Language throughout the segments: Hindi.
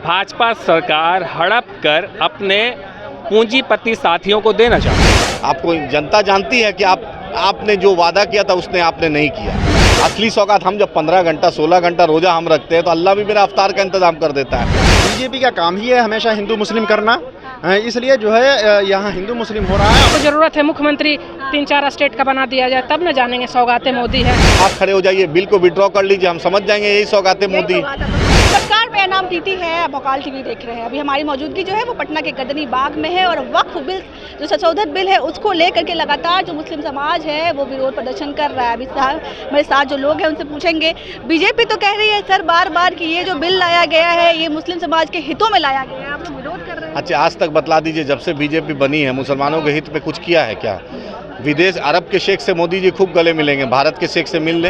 भाजपा सरकार हड़प कर अपने पूंजीपति साथियों को देना चाहती है। आपको जनता जानती है कि आपने जो वादा किया था उसने आपने नहीं किया। असली सौगात हम जब 15 घंटा 16 घंटा रोजा हम रखते हैं तो अल्लाह भी मेरा अफ्तार का इंतजाम कर देता है। बीजेपी का काम ही है हमेशा हिंदू मुस्लिम करना, इसलिए जो है यहाँ हिंदू मुस्लिम हो रहा है। तो जरूरत है मुख्यमंत्री 3-4 स्टेट का बना दिया जाए, तब न जानेंगे सौगाते मोदी है। आप खड़े हो जाइए, बिल को विड्रॉ कर लीजिए, हम समझ जाएंगे यही सौगाते मोदी। सरकार में नाम नीति है। भोकाल टीवी देख रहे हैं। अभी हमारी मौजूदगी जो है वो पटना के गदनी बाग में है और वक्फ बिल जो संशोधित बिल है उसको लेकर के लगातार जो मुस्लिम समाज है वो विरोध प्रदर्शन कर रहा है। अभी मेरे साथ जो लोग हैं उनसे पूछेंगे। बीजेपी तो कह रही है सर बार बार कि ये जो बिल लाया गया है ये मुस्लिम समाज के हितों में लाया गया है, आप लोग विरोध कर रहे हैं। अच्छा, आज तक बतला दीजिए जब से बीजेपी बनी है मुसलमानों के हित में कुछ किया है क्या? विदेश अरब के शेख से मोदी जी खूब गले मिलेंगे, भारत के शेख से मिल ले,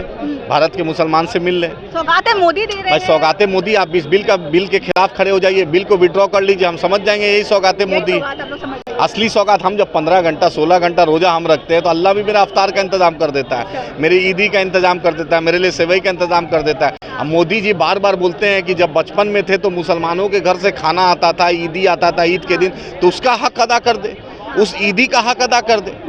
भारत के मुसलमान से मिल ले। सौगातें मोदी दे रहे हैं। सौगाते मोदी, आप इस बिल के खिलाफ खड़े हो जाइए, बिल को विड्रॉ कर लीजिए, हम समझ जाएंगे यही सौगाते मोदी। असली सौगात हम जब 15 घंटा 16 घंटा रोजा हम रखते हैं तो अल्लाह भी मेरा अफ्तार का इंतजाम कर देता है, मेरी ईदी का इंतजाम कर देता है, मेरे लिए सेवई का इंतजाम कर देता है। अब मोदी जी बार बार बोलते हैं कि जब बचपन में थे तो मुसलमानों के घर से खाना आता था, ईदी आता था ईद के दिन, तो उसका हक अदा कर दे, उस ईदी का हक अदा कर दे।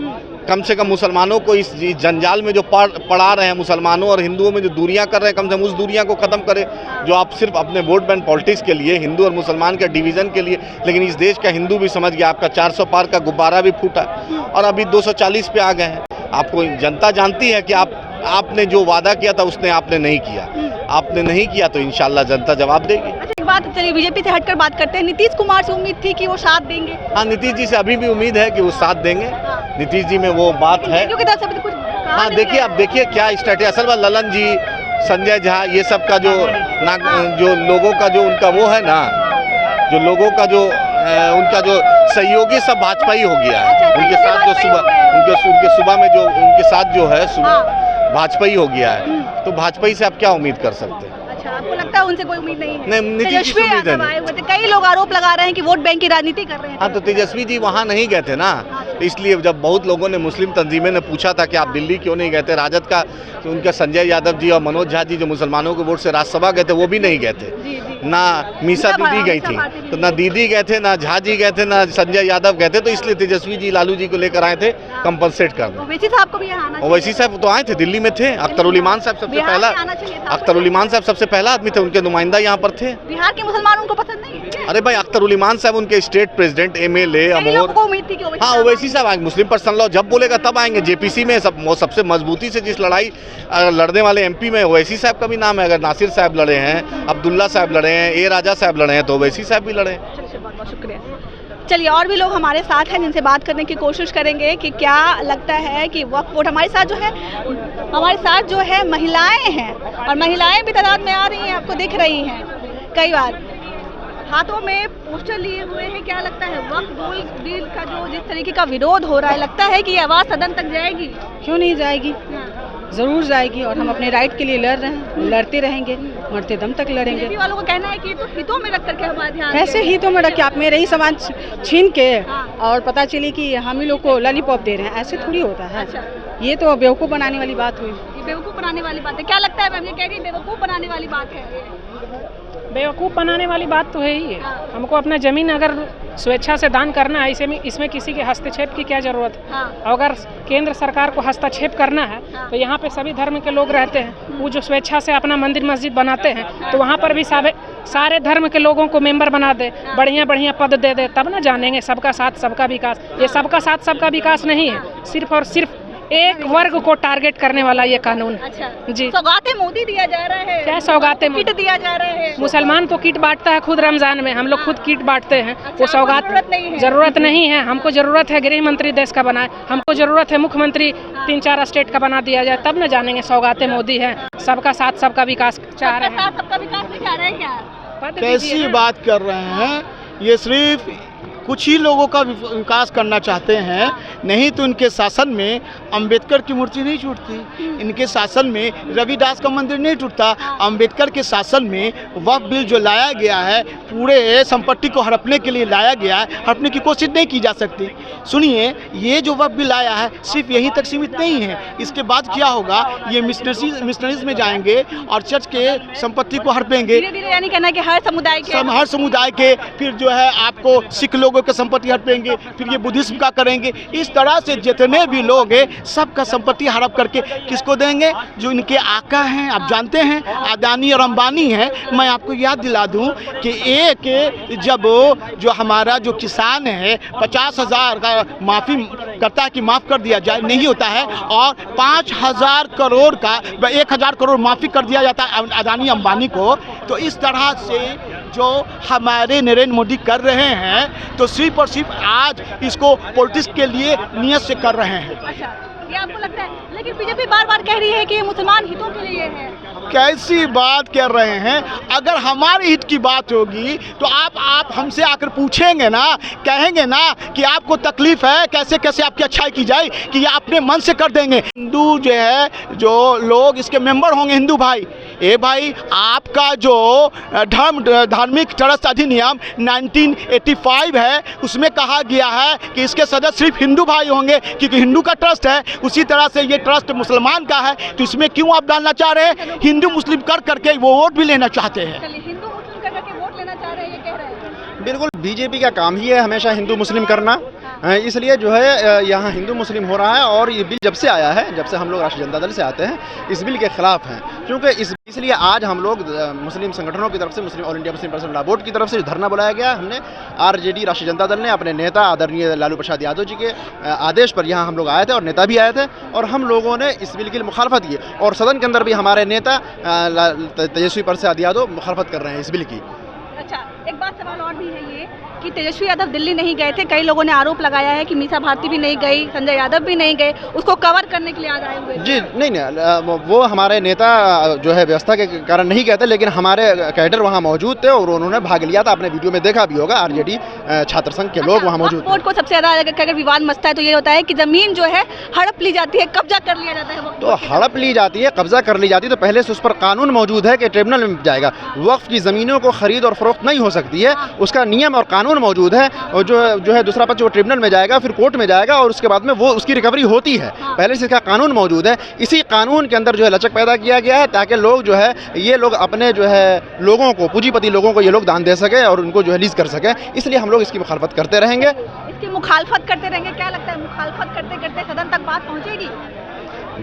कम से कम मुसलमानों को इस जंजाल में जो पढ़ा रहे हैं, मुसलमानों और हिंदुओं में जो दूरियां कर रहे हैं, कम से कम उस दूरियां को ख़त्म करें जो आप सिर्फ अपने वोट बैंक पॉलिटिक्स के लिए, हिंदू और मुसलमान के डिवीज़न के लिए। लेकिन इस देश का हिंदू भी समझ गया, आपका 400 पार का गुब्बारा भी फूटा और अभी 240 पे आ गए हैं। आपको जनता जानती है कि आपने जो वादा किया था उसने आपने नहीं किया। आपने नहीं किया तो इंशाल्लाह जनता जवाब देगी। एक बात चलिए बीजेपी से हटकर बात करते हैं। नीतीश कुमार से उम्मीद थी कि वो साथ देंगे। हाँ, नीतीश जी से अभी भी उम्मीद है कि वो साथ देंगे। नीतीश जी में वो बात है। हाँ, देखिए अब देखिए क्या स्ट्रैटेजी। असल में ललन जी, संजय झा, ये सब का जो लोगों का जो उनका वो है ना, जो लोगों का जो उनका जो सहयोगी सब भाजपा ही हो गया है। उनके साथ जो उनके सुबह में जो उनके साथ जो है भाजपा ही हो गया है, तो भाजपा ही से आप क्या उम्मीद कर सकते हैं? अच्छा, आपको लगता है उनसे कोई उम्मीद नहीं है? नहीं, नीतीश जी उम्मीद है। कई लोग आरोप लगा रहे हैं कि वोट बैंक की राजनीति कर रहे हैं। हाँ, तो तेजस्वी जी वहाँ नहीं गए थे ना, तो इसलिए जब बहुत लोगों ने, मुस्लिम तंजीमें ने पूछा था कि आप दिल्ली क्यों नहीं गए थे, राजद का तो उनका संजय यादव जी और मनोज झा जी जो मुसलमानों के वोट से राज्यसभा गए थे वो भी नहीं गए थे। ना मीसा दीदी गई थी, तो ना दीदी गए थे, ना झा जी गए थे, ना संजय यादव गए थे, तो इसलिए तेजस्वी जी लालू जी को लेकर आए थे कंपनसेट करने। ओवैसी साहब को भी यहाँ आना चाहिए। ओवैसी साहब तो आए थे, दिल्ली में थे। अख्तर उल ईमान साहब सबसे पहला, अख्तर उल ईमान साहब सबसे पहला आदमी थे, उनके नुमाइंदा यहाँ पर थे। बिहार के मुसलमान उनको पसंद नहीं है। अरे भाई, अख्तर उल ईमान साहब उनके स्टेट प्रेसिडेंट, MLA, अमोर। हाँ, ओवैसी साहब आएंगे, मुस्लिम पर्सनल लॉ जब बोलेगा तब आएंगे। JPC में सबसे मजबूती से जिस लड़ाई लड़ने वाले MP में ओवैसी साहब का भी नाम है। अगर नासिर साहब लड़े हैं, अब्दुल्ला साहब लड़े हैं, A राजा साहब लड़े हैं, तो ओवैसी साहब भी लड़े हैं। बहुत बहुत शुक्रिया। चलिए और भी लोग हमारे साथ हैं जिनसे बात करने की कोशिश करेंगे कि क्या लगता है कि वक्फ बोर्ड। हमारे साथ जो है महिलाएं हैं और महिलाएं भी तादाद में आ रही हैं, आपको दिख रही हैं। कई बार हाथों में पोस्टर लिए हुए हैं। क्या लगता है वक्फ बिल का जो जिस तरीके का विरोध हो रहा है, लगता है कि ये आवाज़ सदन तक जाएगी? क्यों नहीं जाएगी, ज़रूर जाएगी। और हम अपने राइट के लिए लड़ रहे हैं, लड़ते रहेंगे, मरते दम तक लड़ेंगे। बीजेपी वालों का कहना है कि ये तो हितों में रख करके हमारा ध्यान, कैसे हितों में रख के आप मेरे ही सामान छीन के और पता चले कि हम ही लोग को लॉलीपॉप दे रहे हैं, ऐसे थोड़ी होता है। अच्छा, ये तो बेवकूफ़ बनाने वाली बात हुई। ये बेवकूफ़ बनाने वाली बात है। क्या लगता है मैम, ये कह रही है बेवकूफ़ बनाने वाली बात है? बेवकूफ़ बनाने वाली बात तो है ही है। हमको अपना ज़मीन अगर स्वेच्छा से दान करना है, इसमें किसी के हस्तक्षेप की क्या ज़रूरत है? अगर केंद्र सरकार को हस्तक्षेप करना है तो यहाँ पे सभी धर्म के लोग रहते हैं, वो जो स्वेच्छा से अपना मंदिर मस्जिद बनाते हैं, तो वहाँ पर भी सारे धर्म के लोगों को मेंबर बना दे, बढ़िया बढ़िया पद दे दे, तब ना जानेंगे सबका साथ सबका विकास। ये सबका साथ सबका विकास नहीं है, सिर्फ और सिर्फ एक वर्ग को टारगेट करने वाला ये कानून। अच्छा जी, सौगातें मोदी दिया जा रहा है। क्या सौगातें? किट दिया जा रहा है। मुसलमान तो किट बांटता है खुद रमजान में, हम लोग खुद किट बांटते हैं। अच्छा, वो सौगात जरूरत नहीं है। हमको जरूरत है गृह मंत्री देश का बनाए, हमको जरूरत है मुख्यमंत्री 3-4 स्टेट का बना दिया जाए, तब न जानेंगे सौगाते मोदी है। सबका साथ सबका विकास चाह रहे हैं। सबका विकास नहीं चाह रहे हैं क्या? कैसी बात कर रहे हैं? ये सिर्फ कुछ ही लोगों का विकास करना चाहते हैं, नहीं तो इनके शासन में अंबेडकर की मूर्ति नहीं टूटती, इनके शासन में रविदास का मंदिर नहीं टूटता। अंबेडकर के शासन में वक्फ बिल जो लाया गया है, पूरे संपत्ति को हड़पने के लिए लाया गया है, हड़पने की कोशिश नहीं की जा सकती। सुनिए, ये जो वक्फ बिल आया है सिर्फ यहीं तक सीमित नहीं है, इसके बाद क्या होगा, ये मिशनरीज में जाएंगे और चर्च के संपत्ति को हड़पेंगे। धीरे-धीरे यानी कहना है कि हर समुदाय के फिर जो है आपको सिख लोगों के संपत्ति हड़पेंगे, फिर ये बुद्धिज्म का करेंगे। इस तरह से जितने भी लोग हैं सबका संपत्ति हड़प करके किसको देंगे? जो इनके आका हैं, आप जानते हैं अदानी और अंबानी हैं। मैं आपको याद दिला दूं कि एक जब जो हमारा जो किसान है 50,000 का माफ़ी करता है कि माफ़ कर दिया जाए, नहीं होता है, और 5,000 करोड़ का 1,000 करोड़ माफ़ी कर दिया जाता है अदानी अंबानी को। तो इस तरह से जो हमारे नरेंद्र मोदी कर रहे हैं, तो सिर्फ और सिर्फ आज इसको पॉलिटिक्स के लिए नियत से कर रहे हैं। अच्छा, ये आपको लगता है? लेकिन बीजेपी बार-बार कह रही है कि ये मुसलमान हितों के लिए है। कैसी बात कर रहे हैं? अगर हमारे हित की बात होगी तो आप हमसे आकर पूछेंगे ना, कहेंगे ना कि आपको तकलीफ है, कैसे कैसे आपकी अच्छाई की जाए, कि ये अपने मन से कर देंगे। हिंदू जो है, जो लोग इसके मेंबर होंगे हिंदू भाई, ए भाई, आपका जो धार्मिक ट्रस्ट अधिनियम 1985 है, उसमें कहा गया है कि इसके सदस्य सिर्फ हिंदू भाई होंगे, क्योंकि हिंदू का ट्रस्ट है। उसी तरह से ये ट्रस्ट मुसलमान का है, तो इसमें क्यों आप डालना चाह रहे हैं? हिंदू मुस्लिम कर करके वो वोट भी लेना चाहते हैं। हिंदू मुस्लिम कर करके वोट लेना चाह रहे हैं, ये कह रहे हैं। बिल्कुल, बीजेपी का काम ही है हमेशा हिंदू मुस्लिम करना, इसलिए जो है यहाँ हिंदू मुस्लिम हो रहा है। और ये बिल जब से आया है, जब से हम लोग राष्ट्रीय जनता दल से आते हैं, इस बिल के खिलाफ हैं, क्योंकि इसलिए आज हम लोग मुस्लिम संगठनों की तरफ से, all India Muslim personal law board की तरफ से जो धरना बुलाया गया, हमने आरजेडी राष्ट्रीय जनता दल ने अपने नेता आदरणीय लालू प्रसाद यादव जी के आदेश पर यहाँ हम लोग आए थे और नेता भी आए थे, और हम लोगों ने इस बिल की मुखालफत की, और सदन के अंदर भी हमारे नेता तेजस्वी प्रसाद यादव मुखालफत कर रहे हैं इस बिल की। अच्छा, एक बात सवाल और भी है ये कि तेजस्वी यादव दिल्ली नहीं गए थे, कई लोगों ने आरोप लगाया है कि मीसा भारती भी नहीं गई, संजय यादव भी नहीं गए, उसको कवर करने के लिए आज आए हुए। जी नहीं, वो हमारे नेता जो है व्यवस्था के कारण नहीं गए थे, लेकिन हमारे कैडर वहाँ मौजूद थे और उन्होंने भाग लिया था। आपने वीडियो में देखा भी होगा, आरजेडी छात्र संघ के लोग वहाँ मौजूद थे। को सबसे ज़्यादा अगर विवाद मचता है तो ये होता है कि ज़मीन जो है हड़प ली जाती है, कब्जा कर लिया जाता है। तो हड़प ली जाती है, कब्जा कर ली जाती है, तो पहले से उस पर कानून मौजूद है कि ट्रिब्यूनल में जाएगा। वक्फ की ज़मीनों को खरीद और फरोख्त नहीं हो सकती है, उसका नियम और कानून मौजूद है, और जो है दूसरा पक्ष वो ट्रिब्यूनल में जाएगा, फिर कोर्ट में जाएगा, और उसके बाद में वो उसकी रिकवरी होती है। पहले से इसका कानून मौजूद है। इसी कानून के अंदर जो है लचक पैदा किया गया है, ताकि लोग जो है, ये लोग अपने जो है लोगों को, पूंजीपति लोगों को ये लोग दान दे सके और उनको जो है लीज कर सके। इसलिए हम लोग इसकी मुखालफत करते रहेंगे। इसकी मुखालफत करते रहेंगे। क्या लगता है, मुखालफत करते करते सदन तक बात पहुँचेगी?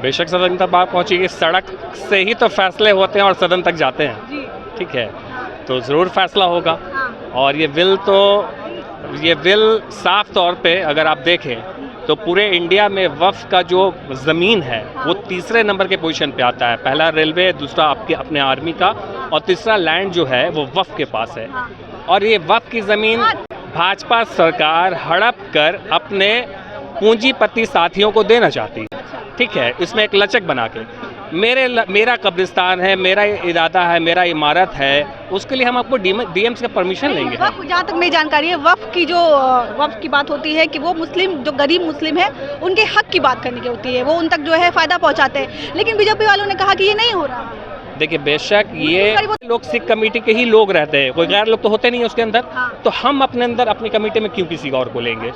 बेशक सदन तक बात पहुँचेगी। सड़क से ही तो फैसले होते हैं और सदन तक जाते हैं, ठीक है, तो ज़रूर फैसला होगा। और ये बिल साफ तौर पे अगर आप देखें तो पूरे इंडिया में वक्फ का जो ज़मीन है वो तीसरे नंबर के पोजीशन पे आता है। पहला रेलवे, दूसरा आपके अपने आर्मी का, और तीसरा लैंड जो है वो वक्फ के पास है। और ये वक्फ की ज़मीन भाजपा सरकार हड़प कर अपने पूंजीपति साथियों को देना चाहती है, ठीक है, इसमें एक लचक बना के। मेरा कब्रिस्तान है, मेरा इरादा है, मेरा इमारत है, उसके लिए हम आपको डीएम से परमिशन लेंगे। जहाँ तक मेरी जानकारी है, वक्फ की बात होती है कि वो मुस्लिम, जो गरीब मुस्लिम है, उनके हक की बात करने की होती है, वो उन तक जो है फ़ायदा पहुँचाते हैं। लेकिन बीजेपी वालों ने कहा कि ये नहीं हो रहा। देखिए, बेशक ये लोग सिख कमेटी के ही लोग रहते हैं, कोई गैर लोग तो होते नहीं है उसके अंदर, तो हम अपने अंदर अपनी कमेटी में क्यों किसी और को लेंगे।